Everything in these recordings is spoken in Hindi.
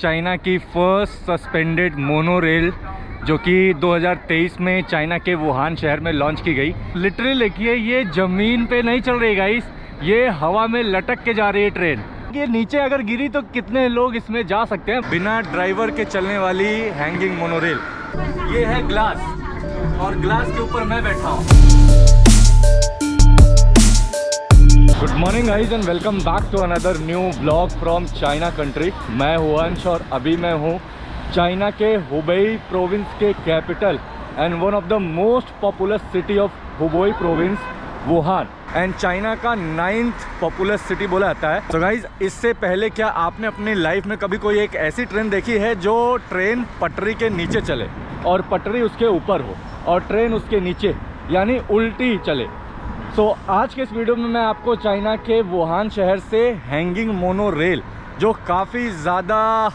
चाइना की फर्स्ट सस्पेंडेड मोनोरेल जो कि 2023 में चाइना के वुहान शहर में लॉन्च की गई। लिटरली देखिए ये ज़मीन पे नहीं चल रही गाइस, ये हवा में लटक के जा रही है ट्रेन। ये नीचे अगर गिरी तो कितने लोग इसमें जा सकते हैं। बिना ड्राइवर के चलने वाली हैंगिंग मोनोरेल। ये है ग्लास और ग्लास के ऊपर मैं बैठा हूँ। Good morning guys and welcome back to another new blog from China country. मैं हूँ अंश और अभी मैं हूँ चाइना के हुबेई प्रोविंस के capital and one of the most popular city of Hubei province Wuhan and China का 9th पॉपुलर सिटी बोला जाता है। तो गाइज इससे पहले क्या आपने अपनी लाइफ में कभी कोई एक ऐसी ट्रेन देखी है जो ट्रेन पटरी के नीचे चले और पटरी उसके ऊपर हो और ट्रेन उसके नीचे यानी उल्टी चले? आज के इस वीडियो में मैं आपको चाइना के वुहान शहर से हैंगिंग मोनो रेल जो काफ़ी ज़्यादा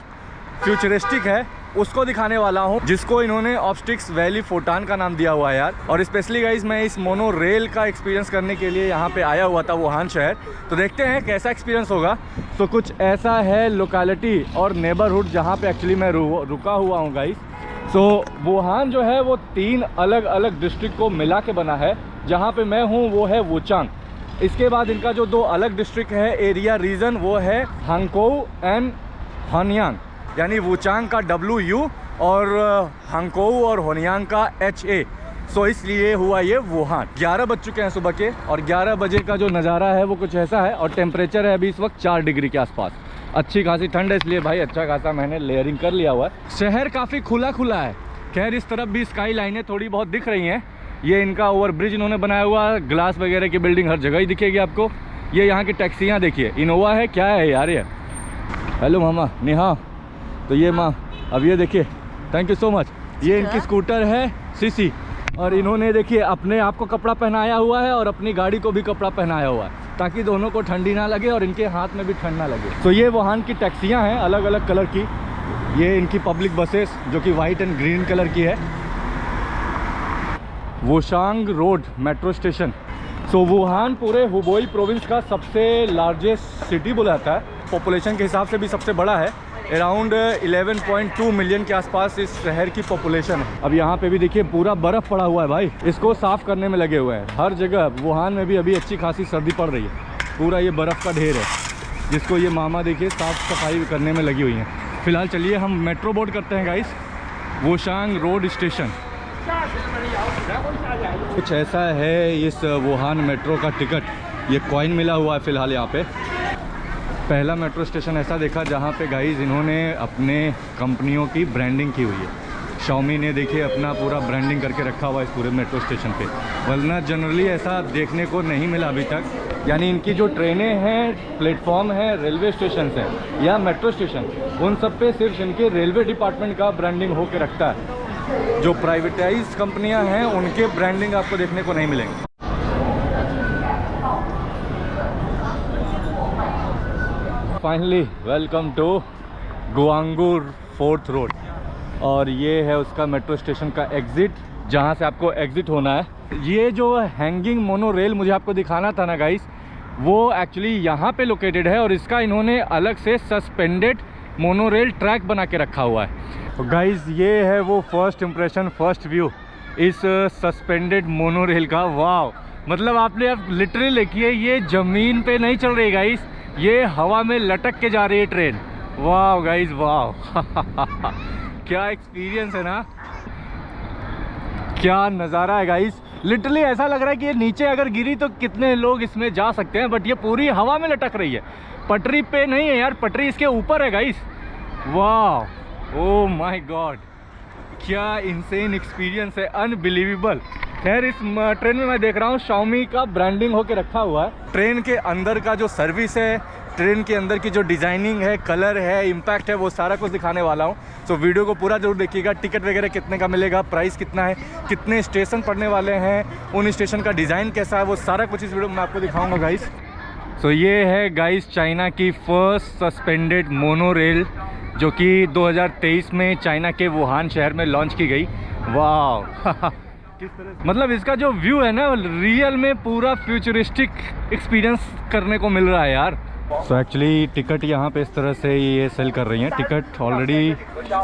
फ्यूचरिस्टिक है उसको दिखाने वाला हूँ, जिसको इन्होंने ऑब्स्टिक्स वैली फोटान का नाम दिया हुआ है यार। और स्पेशली गाइज मैं इस मोनो रेल का एक्सपीरियंस करने के लिए यहाँ पे आया हुआ था वुहान शहर। तो देखते हैं कैसा एक्सपीरियंस होगा। तो कुछ ऐसा है लोकेलिटी और नेबरहुड जहाँ पे एक्चुअली मैं रुका हुआ हूँ गाइज। वुहान जो है वो 3 अलग अलग डिस्ट्रिक्ट को मिला के बना है। जहाँ पे मैं हूँ वो है वुचांग। इसके बाद इनका जो 2 अलग डिस्ट्रिक्ट है एरिया रीजन वो है हांगकोउ एंड होनयांग, यानी वुचांग का WU और हांगकोउ और होनयांग का HA। इसलिए हुआ ये वुहान। 11 बज चुके हैं सुबह के और 11 बजे का जो नज़ारा है वो कुछ ऐसा है और टेम्परेचर है अभी इस वक्त 4 डिग्री के आसपास। अच्छी खासी ठंड है, इसलिए भाई अच्छा खासा मैंने लेयरिंग कर लिया हुआ है। शहर काफ़ी खुला खुला है। खैर इस तरफ भी स्काई लाइनें थोड़ी बहुत दिख रही हैं। ये इनका ओवर ब्रिज इन्होंने बनाया हुआ, ग्लास वगैरह की बिल्डिंग हर जगह ही दिखेगी आपको। ये यहाँ की टैक्सियाँ देखिए, इनोवा है क्या है यार ये। हेलो मामा निहा। तो ये माँ अब ये देखिए, थैंक यू सो मच। ये इनकी स्कूटर है सीसी और इन्होंने देखिए अपने आप को कपड़ा पहनाया हुआ है और अपनी गाड़ी को भी कपड़ा पहनाया हुआ है ताकि दोनों को ठंडी ना लगे और इनके हाथ में भी ठंड ना लगे। तो ये वुहान की टैक्सियाँ हैं अलग अलग कलर की। ये इनकी पब्लिक बसेस जो कि वाइट एंड ग्रीन कलर की है। Wuchang road metro station. Wuhan पूरे हुबेई प्रोविंस का सबसे लार्जेस्ट सिटी बोला जाता है। पॉपुलेशन के हिसाब से भी सबसे बड़ा है। अराउंड 11.2 मिलियन के आसपास इस शहर की पॉपुलेशन है। अब यहाँ पे भी देखिए पूरा बर्फ़ पड़ा हुआ है भाई, इसको साफ़ करने में लगे हुए हैं हर जगह। वुहान में भी अभी अच्छी खासी सर्दी पड़ रही है। पूरा ये बर्फ़ का ढेर है जिसको ये मामा देखिए साफ़ सफाई करने में लगी हुई हैं। फ़िलहाल चलिए हम मेट्रो बोर्ड करते हैं गाइस, वुचांग रोड स्टेशन। कुछ ऐसा है इस वुहान मेट्रो का टिकट, ये कॉइन मिला हुआ है फ़िलहाल यहाँ पे। पहला मेट्रो स्टेशन ऐसा देखा जहाँ पे गाइस इन्होंने अपने कंपनियों की ब्रांडिंग की हुई है। शाओमी ने देखिए अपना पूरा ब्रांडिंग करके रखा हुआ है इस पूरे मेट्रो स्टेशन पे, वरना जनरली ऐसा देखने को नहीं मिला अभी तक। यानी इनकी जो ट्रेनें हैं, प्लेटफॉर्म है, रेलवे स्टेशन है या मेट्रो स्टेशन, उन सब पे सिर्फ इनके रेलवे डिपार्टमेंट का ब्रांडिंग होकर रखता है। जो प्राइवेटाइज कंपनियां हैं उनके ब्रांडिंग आपको देखने को नहीं मिलेंगे। Finally welcome to Guangu 4th road और ये है उसका मेट्रो स्टेशन का एग्ज़िट जहाँ से आपको एग्ज़िट होना है। ये जो हैंगिंग मोनो रेल मुझे आपको दिखाना था ना गाइस, वो एक्चुअली यहाँ पे लोकेटेड है और इसका इन्होंने अलग से सस्पेंडेड मोनो रेल ट्रैक बना के रखा हुआ है। तो गाइस ये है वो फर्स्ट इम्प्रेशन, फर्स्ट व्यू इस सस्पेंडेड मोनो रेल का। वाव, मतलब आपने अब लिटरली देखिए ये ज़मीन पे नहीं चल रही गाइस, ये हवा में लटक के जा रही है ट्रेन। वाह गाइज वाह क्या एक्सपीरियंस है ना, क्या नज़ारा है गाइज। लिटरली ऐसा लग रहा है कि ये नीचे अगर गिरी तो कितने लोग इसमें जा सकते हैं, बट ये पूरी हवा में लटक रही है, पटरी पे नहीं है यार, पटरी इसके ऊपर है गाइज। वाह, ओ माय गॉड, क्या इनसेन एक्सपीरियंस है, अनबिलीवेबल। खैर इस ट्रेन में मैं देख रहा हूँ शाओमी का ब्रांडिंग होके रखा हुआ है। ट्रेन के अंदर का जो सर्विस है, ट्रेन के अंदर की जो डिज़ाइनिंग है, कलर है, इम्पैक्ट है, वो सारा कुछ दिखाने वाला हूँ। वीडियो को पूरा जरूर देखिएगा। टिकट वगैरह कितने का मिलेगा, प्राइस कितना है, कितने स्टेशन पड़ने वाले हैं, उन स्टेशन का डिज़ाइन कैसा है, वो सारा कुछ इस वीडियो में मैं आपको दिखाऊँगा गाइस। ये है गाइस चाइना की फर्स्ट सस्पेंडेड मोनो रेल जो कि 2023 में चाइना के वुहान शहर में लॉन्च की गई। वाह किस तरह मतलब इसका जो व्यू है ना, रियल में पूरा फ्यूचरिस्टिक एक्सपीरियंस करने को मिल रहा है यार। सो एक्चुअली टिकट यहाँ पे इस तरह से ये सेल कर रही हैं। टिकट ऑलरेडी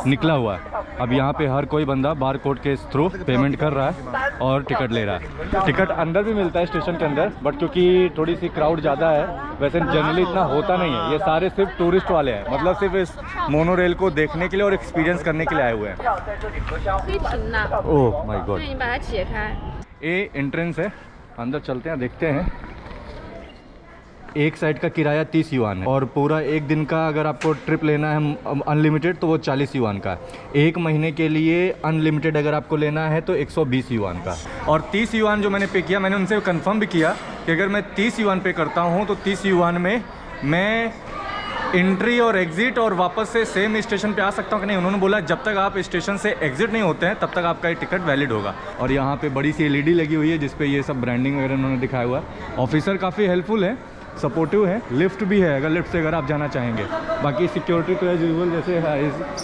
निकला हुआ है। अब यहाँ पे हर कोई बंदा बार कोड के थ्रू पेमेंट कर रहा है और टिकट ले रहा है। टिकट अंदर भी मिलता है स्टेशन के अंदर, बट क्योंकि थोड़ी सी क्राउड ज़्यादा है, वैसे जनरली इतना होता नहीं है। ये सारे सिर्फ टूरिस्ट वाले हैं, मतलब सिर्फ इस मोनो रेल को देखने के लिए और एक्सपीरियंस करने के लिए आए हुए हैं। ओह माय गॉड, ये एंट्रेंस है, अंदर चलते हैं देखते हैं। एक साइड का किराया 30 युआन है और पूरा एक दिन का अगर आपको ट्रिप लेना है अनलिमिटेड तो वो 40 युआन का। एक महीने के लिए अनलिमिटेड अगर आपको लेना है तो 120 युआन का। और 30 युआन जो मैंने पे किया, मैंने उनसे कंफर्म भी किया कि अगर मैं 30 युआन पे करता हूँ तो 30 युआन में मैं एंट्री और एग्ज़िट और वापस से सेम स्टेशन पे आ सकता हूँ कि नहीं। उन्होंने बोला जब तक आप स्टेशन से एग्ज़िट नहीं होते हैं तब तक आपका ये टिकट वैलिड होगा। और यहाँ पे बड़ी सी LED लगी हुई है जिस पे ये सब ब्रांडिंग वगैरह उन्होंने दिखाया हुआ है। ऑफिसर काफ़ी हेल्पफुल है, सपोर्टिव है। लिफ्ट भी है अगर लिफ्ट से अगर आप जाना चाहेंगे। बाकी सिक्योरिटी तो एज यूजुअल जैसे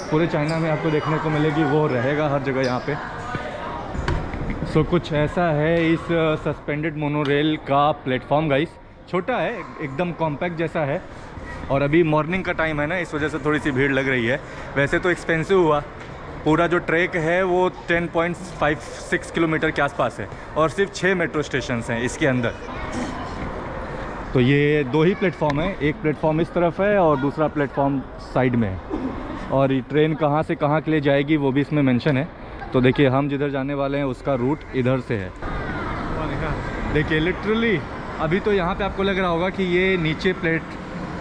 पूरे चाइना में आपको देखने को मिलेगी वो रहेगा हर जगह यहाँ पे। सो कुछ ऐसा है इस सस्पेंडेड मोनोरेल का प्लेटफॉर्म गाइस। छोटा है, एकदम कॉम्पैक्ट जैसा है। और अभी मॉर्निंग का टाइम है ना, इस वजह से थोड़ी सी भीड़ लग रही है। वैसे तो एक्सपेंसिव हुआ, पूरा जो ट्रैक है वो 10.56 किलोमीटर के आसपास है और सिर्फ 6 मेट्रो स्टेशन हैं इसके अंदर। तो ये 2 ही प्लेटफॉर्म है, एक प्लेटफॉर्म इस तरफ है और दूसरा प्लेटफॉर्म साइड में है। और ये ट्रेन कहाँ से कहाँ के लिए जाएगी वो भी इसमें मेंशन है। तो देखिए हम जिधर जाने वाले हैं उसका रूट इधर से है। देखिए लिटरली अभी तो यहाँ पे आपको लग रहा होगा कि ये नीचे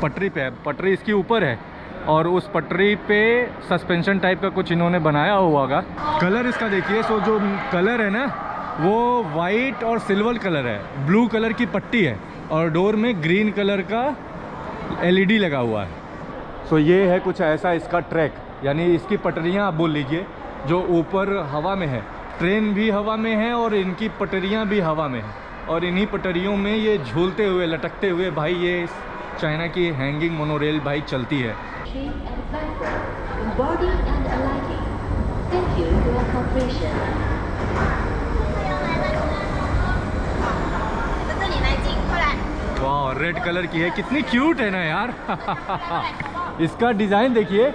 पटरी पे है, पटरी इसके ऊपर है और उस पटरी पे सस्पेंशन टाइप का कुछ इन्होंने बनाया हुआ होगा। कलर इसका देखिए, सो जो कलर है ना वो वाइट और सिल्वर कलर है, ब्लू कलर की पट्टी है और डोर में ग्रीन कलर का LED लगा हुआ है। सो ये है कुछ ऐसा इसका ट्रैक, यानी इसकी पटरियाँ आप बोल लीजिए जो ऊपर हवा में है। ट्रेन भी हवा में है और इनकी पटरियाँ भी हवा में है और इन्हीं पटरियों में ये झूलते हुए लटकते हुए भाई ये चाइना की हैंगिंग मोनोरेल भाई चलती है। वाह, रेड कलर की है, कितनी क्यूट है ना यार। इसका डिज़ाइन देखिए।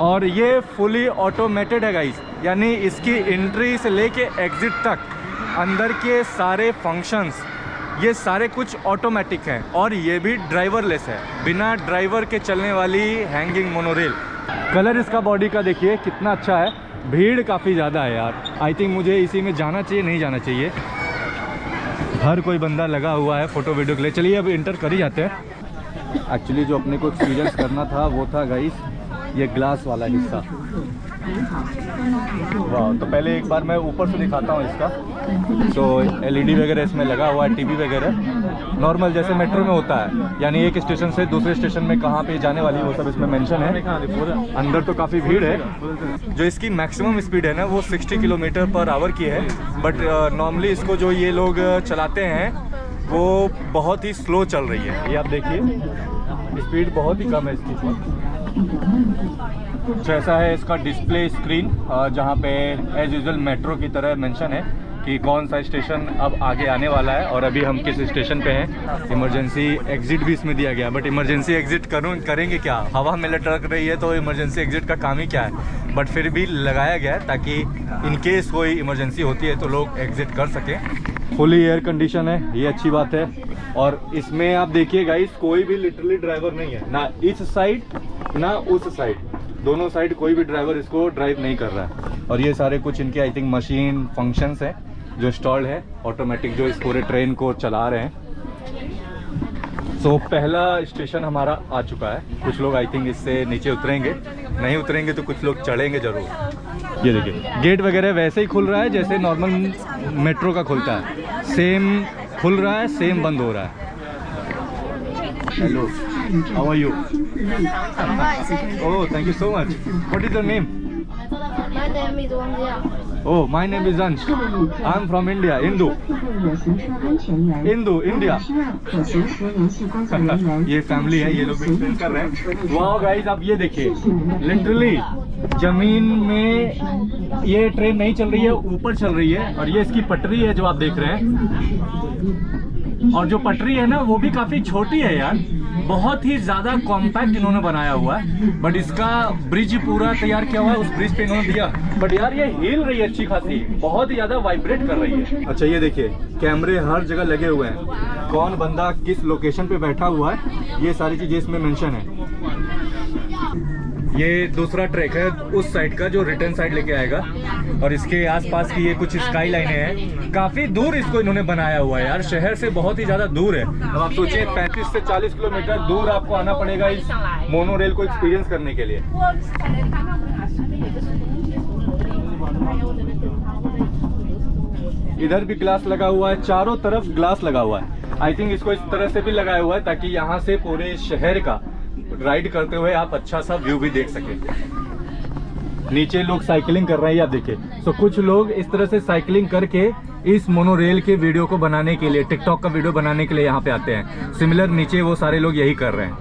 और ये फुली ऑटोमेटेड है गाइस, यानी इसकी एंट्री से लेके एग्ज़िट तक अंदर के सारे फंक्शंस ये सारे कुछ ऑटोमेटिक हैं और ये भी ड्राइवरलेस है, बिना ड्राइवर के चलने वाली हैंगिंग मोनोरेल। कलर इसका बॉडी का देखिए कितना अच्छा है। भीड़ काफ़ी ज़्यादा है यार, आई थिंक मुझे इसी में जाना चाहिए, नहीं जाना चाहिए। हर कोई बंदा लगा हुआ है फ़ोटो वीडियो के लिए। चलिए अब इंटर कर ही जाते हैं। एक्चुअली जो अपने को एक्सपीरियंस करना था वो था गाइस ये ग्लास वाला हिस्सा। वाह, तो पहले एक बार मैं ऊपर से दिखाता हूँ इसका। तो LED वगैरह इसमें लगा हुआ है, TV वगैरह नॉर्मल जैसे मेट्रो में होता है, यानी एक स्टेशन से दूसरे स्टेशन में कहाँ पे जाने वाली वो सब इसमें मेंशन है। अंदर तो काफ़ी भीड़ है। जो इसकी मैक्सिमम स्पीड है ना वो 60 किलोमीटर पर आवर की है, बट नॉर्मली इसको जो ये लोग चलाते हैं वो बहुत ही स्लो चल रही है। ये आप देखिए स्पीड बहुत ही कम है इसकी। जैसा है इसका डिस्प्ले स्क्रीन जहाँ पे एज यूजुअल मेट्रो की तरह मेंशन है कि कौन सा स्टेशन अब आगे आने वाला है और अभी हम किस स्टेशन पे हैं। इमरजेंसी एग्जिट भी इसमें दिया गया, बट इमरजेंसी एग्जिट करेंगे क्या, हवा में लटक रही है तो इमरजेंसी एग्जिट का काम ही क्या है, बट फिर भी लगाया गया है ताकि इन केस कोई इमरजेंसी होती है तो लोग एग्जिट कर सकें। फुली एयर कंडीशन है, ये अच्छी बात है। और इसमें आप देखिए गाइस कोई भी लिटरली ड्राइवर नहीं है, ना इस साइड ना उस साइड, दोनों साइड कोई भी ड्राइवर इसको ड्राइव नहीं कर रहा है। और ये सारे कुछ इनके आई थिंक मशीन फंक्शंस हैं जो इंस्टॉल्ड है ऑटोमेटिक, जो इस पूरे ट्रेन को चला रहे हैं। सो पहला स्टेशन हमारा आ चुका है। कुछ लोग आई थिंक इससे नीचे उतरेंगे, नहीं उतरेंगे तो कुछ लोग चढ़ेंगे ज़रूर। ये देखिए गेट वगैरह वैसे ही खुल रहा है जैसे नॉर्मल मेट्रो का खुलता है, सेम खुल रहा है सेम बंद हो रहा है। Hello, how are you? Oh thank you so much. What is your name? My name is Wang Jia. Oh, my name is Ansh. I'm from India, Hindu. India. ये फैमिली है, ये लोग भी एक्सप्लेन कर रहे हैं। वाह गाइस आप ये देखिए, लिटरली जमीन में ये ट्रेन नहीं चल रही है, ऊपर चल रही है। और ये इसकी पटरी है जो आप देख रहे हैं, और जो पटरी है ना वो भी काफी छोटी है यार। बहुत ही ज़्यादा कॉम्पैक्ट इन्होंने बनाया हुआ है, बट इसका ब्रिज पूरा तैयार किया हुआ है, उस ब्रिज पे इन्होंने दिया। बट यार ये हिल रही है अच्छी खासी, बहुत ही ज़्यादा वाइब्रेट कर रही है। अच्छा ये देखिए कैमरे हर जगह लगे हुए हैं, कौन बंदा किस लोकेशन पे बैठा हुआ है ये सारी चीज़ें इसमें मेंशन है। ये दूसरा ट्रैक है उस साइड का जो रिटर्न साइड लेके आएगा, और इसके आसपास की ये कुछ स्काई लाइनें हैं। काफ़ी दूर इसको इन्होंने बनाया हुआ है यार, शहर से बहुत ही ज़्यादा दूर है। अब आप सोचिए 35 से 40 किलोमीटर दूर आपको आना पड़ेगा इस मोनोरेल को एक्सपीरियंस करने के लिए। इधर भी ग्लास लगा हुआ है, चारों तरफ ग्लास लगा हुआ है। आई थिंक इसको इस तरह से भी लगाया हुआ है ताकि यहाँ से पूरे शहर का राइड करते हुए आप अच्छा सा व्यू भी देख सके। नीचे लोग साइकिलिंग कर रहे हैं, आप देखिए। तो कुछ लोग इस तरह से साइकिलिंग करके इस मोनोरेल के वीडियो को बनाने के लिए, टिकटॉक का वीडियो बनाने के लिए यहाँ पे आते हैं। सिमिलर नीचे वो सारे लोग यही कर रहे हैं।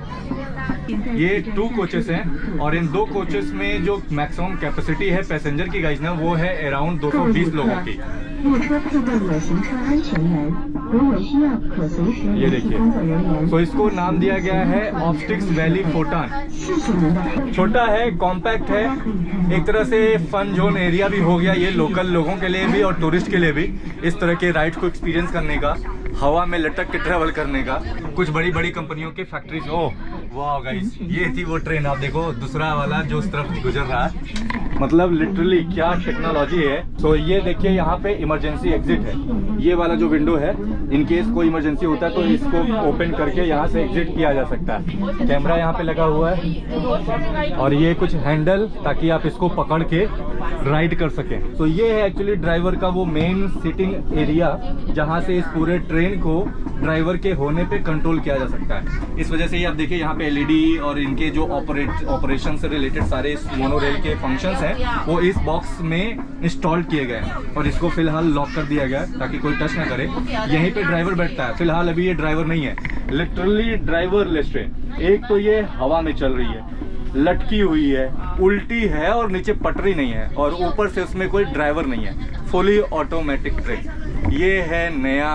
ये 2 कोचेस हैं और इन 2 कोचेस में जो मैक्सिमम कैपेसिटी है पैसेंजर की गाइस ना, वो है अराउंड 220 लोगों की। ये देखिए, तो इसको नाम दिया गया है ऑप्टिक्स वैली फोटान। छोटा है, कॉम्पैक्ट है, एक तरह से फन जोन एरिया भी हो गया ये लोकल लोगों के लिए भी और टूरिस्ट के लिए भी, इस तरह के राइड्स को एक्सपीरियंस करने का, हवा में लटक के ट्रैवल करने का। कुछ बड़ी बड़ी कंपनियों के फैक्ट्रीज। ओह वाह गाइस, ये थी वो ट्रेन, आप देखो दूसरा वाला जो उस तरफ गुजर रहा है। मतलब लिटरली क्या टेक्नोलॉजी है। तो ये देखिए यहाँ पे इमरजेंसी एग्जिट है, ये वाला जो विंडो है, इन केस कोई इमरजेंसी होता है तो इसको ओपन करके यहाँ से एग्जिट किया जा सकता है। कैमरा यहाँ पे लगा हुआ है और ये कुछ हैंडल ताकि आप इसको पकड़ के राइड कर सकें। तो ये है एक्चुअली ड्राइवर का वो मेन सिटिंग एरिया, जहाँ से इस पूरे ट्रेन को ड्राइवर के होने पे कंट्रोल किया जा सकता है। इस वजह से ये आप देखिए यहाँ पे एलईडी और इनके जो ऑपरेशन से रिलेटेड सारे मोनोरेल के फंक्शंस हैं वो इस बॉक्स में इंस्टॉल किए गए हैं और इसको फिलहाल लॉक कर दिया गया है ताकि कोई टच ना करे। यहीं पे ड्राइवर बैठता है, फिलहाल अभी ये ड्राइवर नहीं है, लिटरली ड्राइवरलेस ट्रेन। एक तो ये हवा में चल रही है, लटकी हुई है, उल्टी है और नीचे पटरी नहीं है और ऊपर से उसमें कोई ड्राइवर नहीं है, फुली ऑटोमेटिक ट्रेन। ये है नया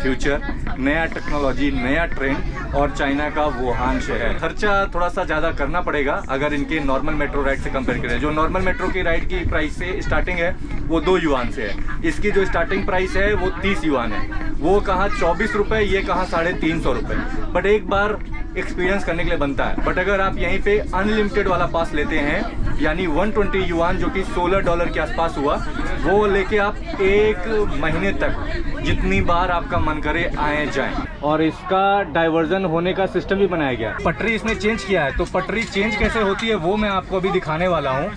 फ्यूचर, नया टेक्नोलॉजी, नया ट्रेंड और चाइना का वुहान शहर। खर्चा थोड़ा सा ज़्यादा करना पड़ेगा अगर इनके नॉर्मल मेट्रो राइड से कंपेयर करें। जो नॉर्मल मेट्रो की राइड की प्राइस से स्टार्टिंग है वो 2 युआन से है, इसकी जो स्टार्टिंग प्राइस है वो 30 युआन है। वो कहाँ 24 रुपये, ये कहाँ 350 रुपये, बट एक बार एक्सपीरियंस करने के लिए बनता है। बट अगर आप यहीं पे अनलिमिटेड वाला पास लेते हैं यानी 120 युआन जो कि $16 के आसपास हुआ, वो लेके आप 1 महीने तक जितनी बार आपका मन करे आए जाएं। और इसका डाइवर्जन होने का सिस्टम भी बनाया गया है। पटरी इसने चेंज किया है, तो पटरी चेंज कैसे होती है वो मैं आपको अभी दिखाने वाला हूँ।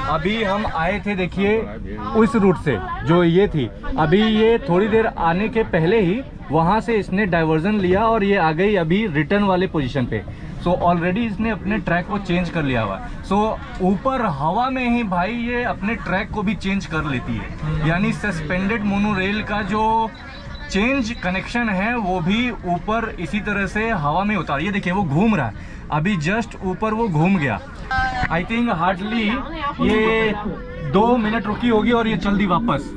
अभी हम आए थे देखिए उस रूट से जो ये थी, अभी ये थोड़ी देर आने के पहले ही वहाँ से इसने डाइवर्जन लिया और ये आ गई अभी रिटर्न वाले पोजीशन पे। सो ऑलरेडी इसने अपने ट्रैक को चेंज कर लिया हुआ है। सो ऊपर हवा में ही भाई ये अपने ट्रैक को भी चेंज कर लेती है, यानी सस्पेंडेड मोनोरेल का जो चेंज कनेक्शन है वो भी ऊपर इसी तरह से हवा में उतार। ये देखिए वो घूम रहा है, अभी जस्ट ऊपर वो घूम गया। आई थिंक हार्डली ये 2 मिनट रुकी होगी और ये चल दी वापस।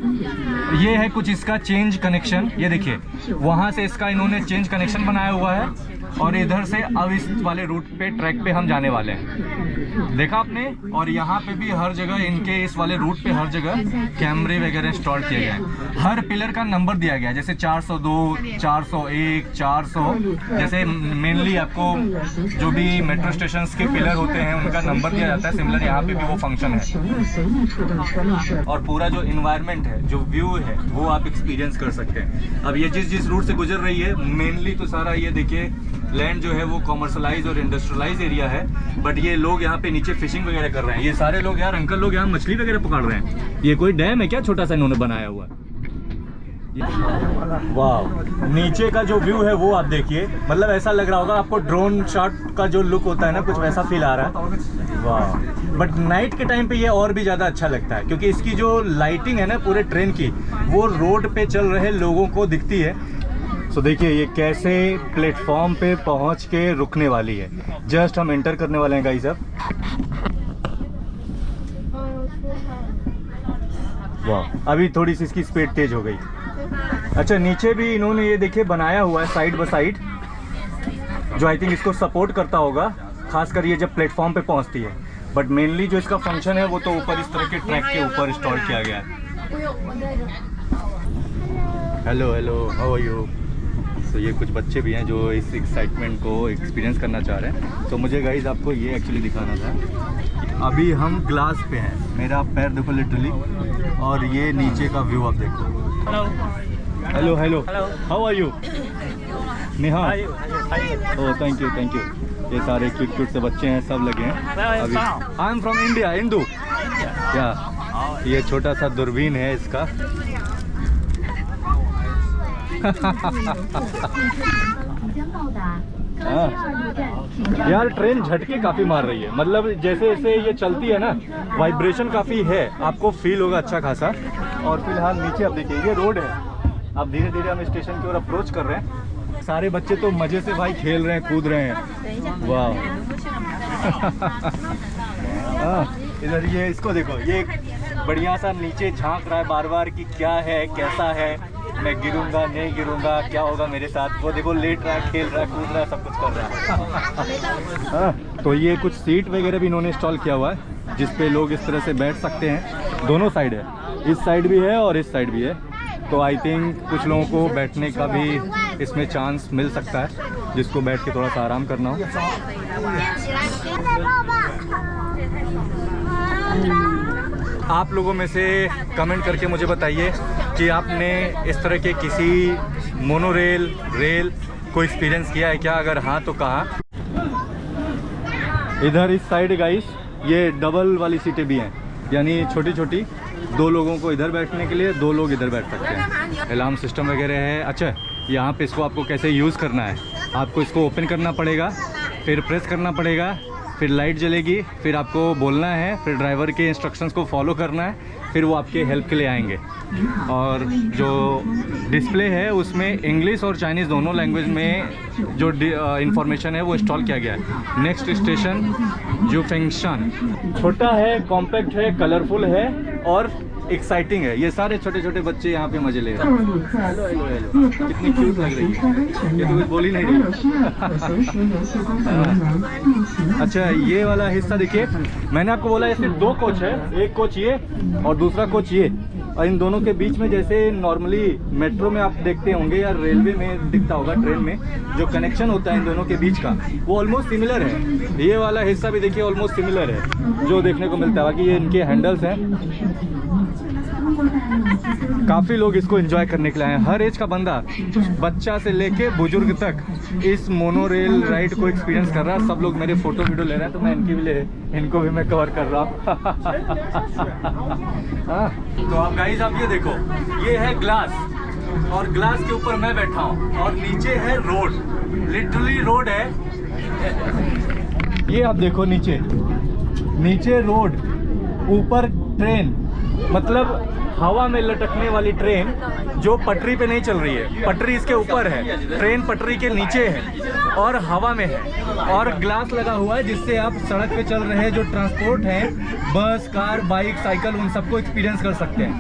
ये है कुछ इसका चेंज कनेक्शन, ये देखिए वहाँ से इसका इन्होंने चेंज कनेक्शन बनाया हुआ है और इधर से अब इस वाले रूट पे ट्रैक पे हम जाने वाले हैं, देखा आपने। और यहाँ पे भी हर जगह इनके इस वाले रूट पे हर जगह कैमरे वगैरह इंस्टॉल किए गए हैं। हर पिलर का नंबर दिया गया है, जैसे 402, 401, 400, जैसे मेनली आपको जो भी मेट्रो स्टेशन के पिलर होते हैं उनका नंबर दिया जाता है, सिमिलर यहाँ पे भी वो फंक्शन है। और पूरा जो इन्वायरमेंट है, जो व्यू है, वो आप एक्सपीरियंस कर सकते हैं। अब ये जिस रूट से गुजर रही है मेनली तो सारा ये देखिए लैंड जो है वो कॉमर्शलाइज और इंडस्ट्रियलाइज एरिया है, बट ये लोग यहाँ पे नीचे फिशिंग वगैरह कर रहे हैं। ये सारे लोग यार, अंकल लोग यहाँ मछली वगैरह पकड़ रहे हैं। ये कोई डैम है क्या छोटा सा इन्होंने बनाया हुआ? वाह, नीचे का जो व्यू है वो आप देखिए, मतलब ऐसा लग रहा होगा आपको ड्रोन शॉट का जो लुक होता है ना, कुछ वैसा फील आ रहा है। वाह, बट नाइट के टाइम पे ये और भी ज़्यादा अच्छा लगता है क्योंकि इसकी जो लाइटिंग है ना पूरे ट्रेन की, वो रोड पे चल रहे लोगों को दिखती है। तो देखिए ये कैसे प्लेटफॉर्म पे पहुंच के रुकने वाली है। जस्ट हम एंटर करने वाले हैं गाइस अब। वाह, अभी थोड़ी सी इसकी स्पीड तेज हो गई। अच्छा, नीचे भी इन्होंने ये देखिए बनाया हुआ है साइड बाय साइड, जो आई थिंक इसको सपोर्ट करता होगा, खासकर ये जब प्लेटफॉर्म पे पहुंचती है। बट मेनली जो इसका फंक्शन है वो तो ऊपर इस तरह के ट्रैक के ऊपर इंस्टॉल किया गया है। Hello hello, how are you? तो ये कुछ बच्चे भी हैं जो इस एक्साइटमेंट को एक्सपीरियंस करना चाह रहे हैं। तो मुझे गाइस आपको ये एक्चुअली दिखाना था। अभी हम ग्लास पे हैं, मेरा पैर देखो लिटरली, और ये नीचे का व्यू आप देखो। Hello hello, how are you? Neha, oh thank you thank you. ये सारे क्यूट क्यूट से बच्चे हैं, सब लगे हैं अभी। I am from India, Indu. क्या ये छोटा सा दूरबीन है इसका। यार ट्रेन झटके काफ़ी मार रही है, मतलब जैसे जैसे ये चलती है ना, वाइब्रेशन काफ़ी है, आपको फील होगा अच्छा खासा। और फिलहाल नीचे आप देखिए ये रोड है। अब धीरे धीरे हम स्टेशन की ओर अप्रोच कर रहे हैं। सारे बच्चे तो मज़े से भाई खेल रहे हैं, कूद रहे हैं। वाह। इधर ये इसको देखो, ये बढ़िया सा नीचे झांक रहा है बार बार कि क्या है, कैसा है, मैं गिरूंगा नहीं गिरूंगा, क्या होगा मेरे साथ। वो देखो लेट रहा है, खेल रहा है, कूद रहा है, सब कुछ कर रहा है। तो ये कुछ सीट वगैरह भी इन्होंने इंस्टॉल किया हुआ है, जिस पे लोग इस तरह से बैठ सकते हैं। दोनों साइड है, इस साइड भी है और इस साइड भी है। तो आई थिंक कुछ लोगों को बैठने का भी इसमें चांस मिल सकता है, जिसको बैठ के थोड़ा सा आराम करना हो। आप लोगों में से कमेंट करके मुझे बताइए कि आपने इस तरह के किसी मोनोरेल रेल को एक्सपीरियंस किया है क्या? अगर हाँ तो कहाँ? इधर इस साइड गाइस ये डबल वाली सीटें भी हैं, यानी छोटी छोटी, 2 लोगों को इधर बैठने के लिए, 2 लोग इधर बैठ सकते हैं। अलार्म सिस्टम वगैरह है। अच्छा, यहाँ पे इसको आपको कैसे यूज़ करना है, आपको इसको ओपन करना पड़ेगा, फिर प्रेस करना पड़ेगा, फिर लाइट जलेगी, फिर आपको बोलना है, फिर ड्राइवर के इंस्ट्रक्शंस को फॉलो करना है, फिर वो आपके हेल्प के लिए आएंगे। और जो डिस्प्ले है उसमें इंग्लिश और चाइनीज़ दोनों लैंग्वेज में जो इंफॉर्मेशन है वो इंस्टॉल किया गया है। Next station Jufengshan. छोटा है, कॉम्पैक्ट है, कलरफुल है और एक्साइटिंग है। ये सारे छोटे छोटे बच्चे यहाँ पे मजे ले रहे हैं। हेलो हेलो हेलो, कितनी क्यूट लग रही है, ये तो कुछ बोल ही नहीं रही। अच्छा, ये वाला हिस्सा देखिए, मैंने आपको बोला ये सिर्फ 2 कोच है, एक कोच ये और दूसरा कोच ये। और इन दोनों के बीच में जैसे नॉर्मली मेट्रो में आप देखते होंगे या रेलवे में दिखता होगा, ट्रेन में जो कनेक्शन होता है इन दोनों के बीच का, वो ऑलमोस्ट सिमिलर है। ये वाला हिस्सा भी देखिए ऑलमोस्ट सिमिलर है जो देखने को मिलता है। बाकी ये इनके हैंडल्स हैं। काफ़ी लोग इसको एंजॉय करने के लिए आए हैं। हर एज का बंदा, बच्चा से लेके बुजुर्ग तक इस मोनोरेल राइड को एक्सपीरियंस कर रहा है। सब लोग मेरे फोटो वीडियो ले रहे हैं, तो मैं इनको भी मैं कवर कर रहा हूँ। तो आप गाइस आप ये देखो, ये है ग्लास और ग्लास के ऊपर मैं बैठा हूँ और नीचे है रोड, लिटरली रोड है। ये आप देखो नीचे रोड, ऊपर ट्रेन, मतलब हवा में लटकने वाली ट्रेन जो पटरी पे नहीं चल रही है, पटरी इसके ऊपर है, ट्रेन पटरी के नीचे है और हवा में है। और ग्लास लगा हुआ है जिससे आप सड़क पे चल रहे जो ट्रांसपोर्ट है, बस, कार, बाइक, साइकिल, उन सबको एक्सपीरियंस कर सकते हैं।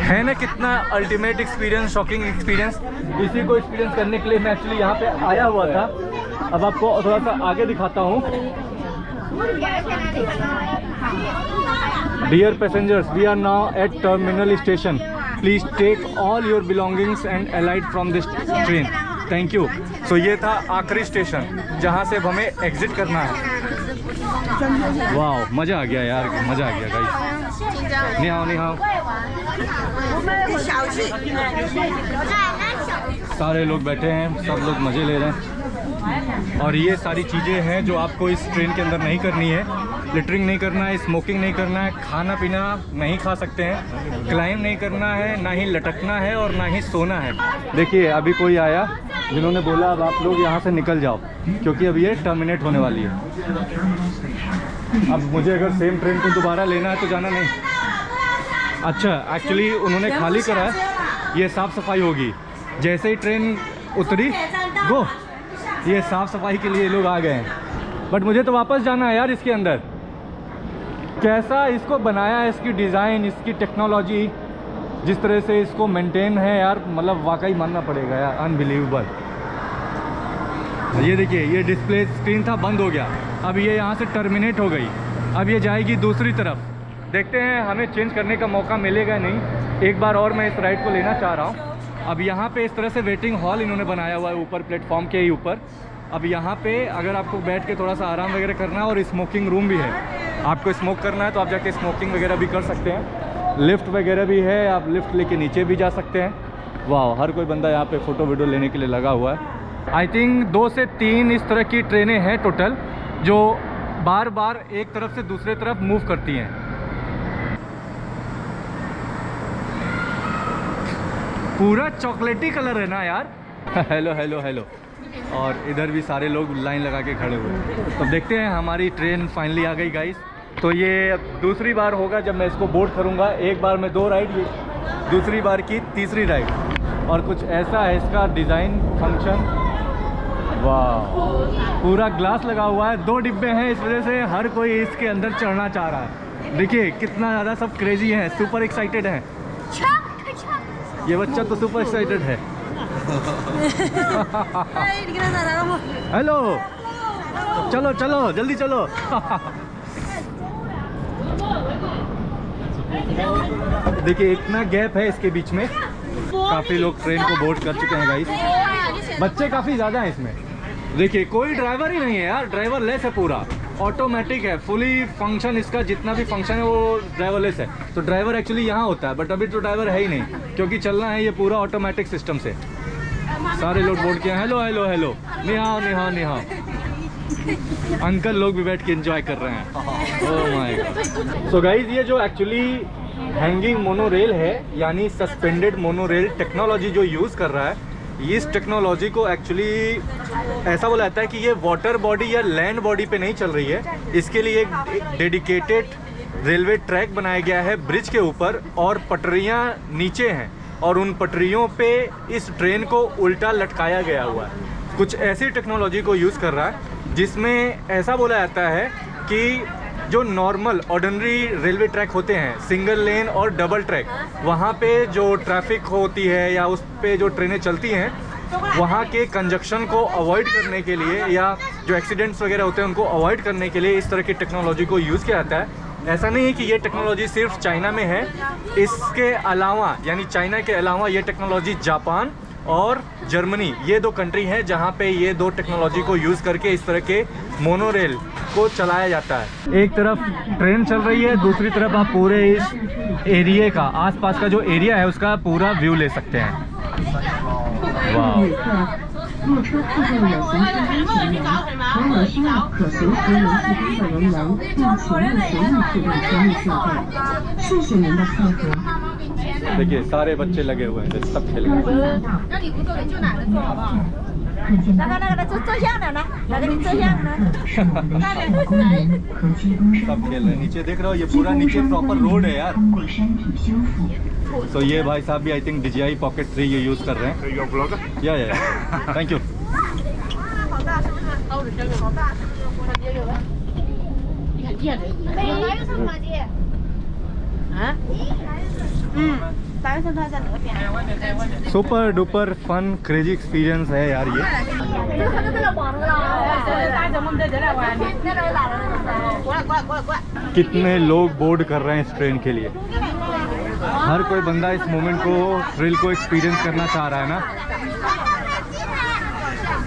है ना कितना अल्टीमेट एक्सपीरियंस, शॉकिंग एक्सपीरियंस। इसी को एक्सपीरियंस करने के लिए मैं एक्चुअली यहाँ पे आया हुआ था। अब आपको थोड़ा सा आगे दिखाता हूँ। Dear passengers, we are now at terminal station. Please take all your belongings and alight from this train. Thank you. So ये था आखिरी स्टेशन जहाँ से अब हमें एग्जिट करना है। वाह, मज़ा आ गया यार, मज़ा आ गया गाइस। नि हाओ, नि हाओ। सारे लोग बैठे हैं, सब लोग मज़े ले रहे हैं। और ये सारी चीज़ें हैं जो आपको इस ट्रेन के अंदर नहीं करनी है। लिटरिंग नहीं करना है, स्मोकिंग नहीं करना है, खाना पीना नहीं खा सकते हैं, क्लाइम नहीं करना है, ना ही लटकना है और ना ही सोना है। देखिए अभी कोई आया जिन्होंने बोला अब आप लोग यहाँ से निकल जाओ, क्योंकि अब ये टर्मिनेट होने वाली है। अब मुझे अगर सेम ट्रेन को दोबारा लेना है तो जाना नहीं। अच्छा, एक्चुअली उन्होंने खाली करा है, ये साफ़ सफाई होगी। जैसे ही ट्रेन उतरी गो, ये साफ़ सफाई के लिए लोग आ गए हैं। बट मुझे तो वापस जाना है यार इसके अंदर। कैसा इसको बनाया है, इसकी डिज़ाइन, इसकी टेक्नोलॉजी, जिस तरह से इसको मेंटेन है यार, मतलब वाकई मानना पड़ेगा यार, अनबिलीवेबल। ये देखिए, ये डिस्प्ले स्क्रीन था, बंद हो गया। अब ये यहाँ से टर्मिनेट हो गई, अब ये जाएगी दूसरी तरफ। देखते हैं हमें चेंज करने का मौका मिलेगा नहीं। एक बार और मैं इस राइड को लेना चाह रहा हूँ। अब यहाँ पे इस तरह से वेटिंग हॉल इन्होंने बनाया हुआ है ऊपर प्लेटफॉर्म के ही ऊपर। अब यहाँ पे अगर आपको बैठ के थोड़ा सा आराम वगैरह करना है, और स्मोकिंग रूम भी है, आपको स्मोक करना है तो आप जाके स्मोकिंग वगैरह भी कर सकते हैं। लिफ्ट वगैरह भी है, आप लिफ्ट लेके नीचे भी जा सकते हैं। वाह, हर कोई बंदा यहाँ पे फ़ोटो वीडियो लेने के लिए लगा हुआ है। आई थिंक 2 से 3 इस तरह की ट्रेनें हैं टोटल, जो बार बार एक तरफ से दूसरे तरफ मूव करती हैं। पूरा चॉकलेटी कलर है ना यार। Hello hello hello. और इधर भी सारे लोग लाइन लगा के खड़े हुए हैं। तो देखते हैं, हमारी ट्रेन फाइनली आ गई गाइस। तो ये दूसरी बार होगा जब मैं इसको बोर्ड करूँगा। एक बार में 2 राइड, ये दूसरी बार की तीसरी राइड। और कुछ ऐसा है इसका डिज़ाइन फंक्शन। वाह, पूरा ग्लास लगा हुआ है, 2 डिब्बे हैं, इस वजह से हर कोई इसके अंदर चढ़ना चाह रहा है। देखिए कितना ज़्यादा सब क्रेजी हैं, सुपर एक्साइटेड हैं। ये बच्चा तो सुपर एक्साइटेड है। हेलो, चलो चलो जल्दी चलो। देखिए इतना गैप है इसके बीच में। काफ़ी लोग ट्रेन को बोर्ड कर चुके हैं गाइस। बच्चे काफ़ी ज़्यादा हैं इसमें। देखिए कोई ड्राइवर ही नहीं है यार, ड्राइवर लेस है, पूरा ऑटोमेटिक है, फुली फंक्शन। इसका जितना भी फंक्शन है वो ड्राइवरलेस है। तो ड्राइवर एक्चुअली यहाँ होता है, बट अभी तो ड्राइवर है ही नहीं, क्योंकि चलना है ये पूरा ऑटोमेटिक सिस्टम से। सारे लोग बोर्ड किए हैं। हेलो हेलो हेलो, निहाओ निहाओ निहाओ। अंकल लोग भी बैठ के एंजॉय कर रहे हैं। Oh my god. So guys, ये जो एक्चुअली हैंगिंग मोनोरेल है, यानी सस्पेंडेड मोनोरेल टेक्नोलॉजी जो यूज़ कर रहा है, इस टेक्नोलॉजी को एक्चुअली ऐसा बोला जाता है कि ये वाटर बॉडी या लैंड बॉडी पे नहीं चल रही है। इसके लिए एक डेडिकेटेड रेलवे ट्रैक बनाया गया है ब्रिज के ऊपर, और पटरियाँ नीचे हैं, और उन पटरियों पे इस ट्रेन को उल्टा लटकाया गया हुआ है। कुछ ऐसी टेक्नोलॉजी को यूज़ कर रहा है जिसमें ऐसा बोला जाता है कि जो नॉर्मल ऑर्डिनरी रेलवे ट्रैक होते हैं, सिंगल लेन और डबल ट्रैक, वहाँ पे जो ट्रैफिक होती है या उस पे जो ट्रेनें चलती हैं, वहाँ के कंजक्शन को अवॉइड करने के लिए, या जो एक्सीडेंट्स वगैरह होते हैं उनको अवॉइड करने के लिए इस तरह की टेक्नोलॉजी को यूज़ किया जाता है। ऐसा नहीं है कि ये टेक्नोलॉजी सिर्फ चाइना में है, इसके अलावा यानी चाइना के अलावा ये टेक्नोलॉजी जापान और जर्मनी, ये 2 कंट्री हैं जहाँ पे ये 2 टेक्नोलॉजी को यूज़ करके इस तरह के मोनोरेल को चलाया जाता है। एक तरफ ट्रेन चल रही है, दूसरी तरफ आप पूरे इस एरिया का, आसपास का जो एरिया है उसका पूरा व्यू ले सकते हैं। वाह, देखिए सारे बच्चे लगे हुए हैं, सब खेल रहे हैं। सब खेल रहे हैं। नीचे देख रहे हो, ये पूरा नीचे प्रॉपर रोड है यार। तो ये भाई साहब भी आई थिंक DJI Pocket 3 ये यूज़ कर रहे हैं। या thank you. Super duper fun crazy experience है यार ये। कितने लोग बोर्ड कर रहे हैं इस ट्रेन के लिए। हर कोई बंदा इस मोमेंट को, थ्रिल को एक्सपीरियंस करना चाह रहा है ना।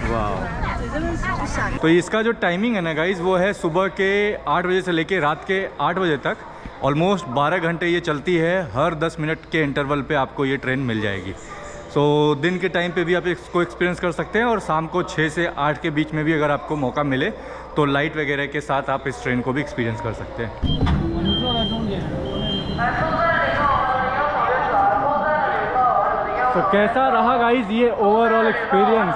वाह। तो इसका जो टाइमिंग है ना गाइज, वो है सुबह के 8 बजे से लेके रात के 8 बजे तक। ऑलमोस्ट 12 घंटे ये चलती है। हर 10 मिनट के इंटरवल पे आपको ये ट्रेन मिल जाएगी। सो दिन के टाइम पे भी आप इसको एक्सपीरियंस कर सकते हैं, और शाम को 6 से 8 के बीच में भी अगर आपको मौका मिले तो लाइट वगैरह के साथ आप इस ट्रेन को भी एक्सपीरियंस कर सकते हैं। तो कैसा रहा गाइज ये ओवरऑल एक्सपीरियंस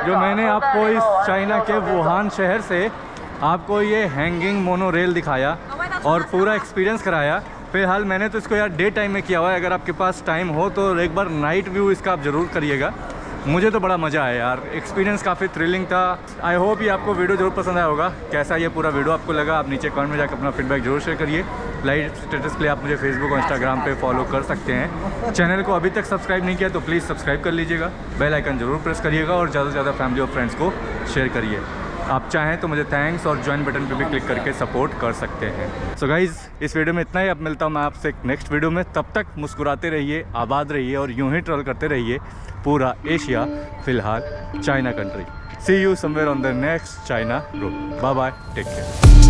जो मैंने आपको इस चाइना के वुहान शहर से आपको ये हैंगिंग मोनोरेल दिखाया और पूरा एक्सपीरियंस कराया। फिलहाल मैंने तो इसको यार डे टाइम में किया हुआ है। अगर आपके पास टाइम हो तो एक बार नाइट व्यू इसका आप ज़रूर करिएगा। मुझे तो बड़ा मज़ा आया यार, एक्सपीरियंस काफ़ी थ्रिलिंग था। आई होप ये आपको वीडियो ज़रूर पसंद आया होगा। कैसा ये पूरा वीडियो आपको लगा, आप नीचे कमेंट में जाकर अपना फीडबैक जरूर शेयर करिए। लाइव स्टेटस के लिए आप मुझे फेसबुक और इंस्टाग्राम पे फॉलो कर सकते हैं। चैनल को अभी तक सब्सक्राइब नहीं किया तो प्लीज़ सब्सक्राइब कर लीजिएगा, बेल आइकन ज़रूर प्रेस करिएगा और ज़्यादा से ज़्यादा फैमिली और फ्रेंड्स को शेयर करिए। आप चाहें तो मुझे थैंक्स और ज्वाइन बटन पे भी क्लिक करके सपोर्ट कर सकते हैं। सो गाइज़, इस वीडियो में इतना ही। अब मिलता हूँ मैं आपसे एक नेक्स्ट वीडियो में। तब तक मुस्कुराते रहिए, आबाद रहिए और यूं ही ट्रैवल करते रहिए पूरा एशिया, फ़िलहाल China country. See you somewhere on the next China road. Bye bye, take care.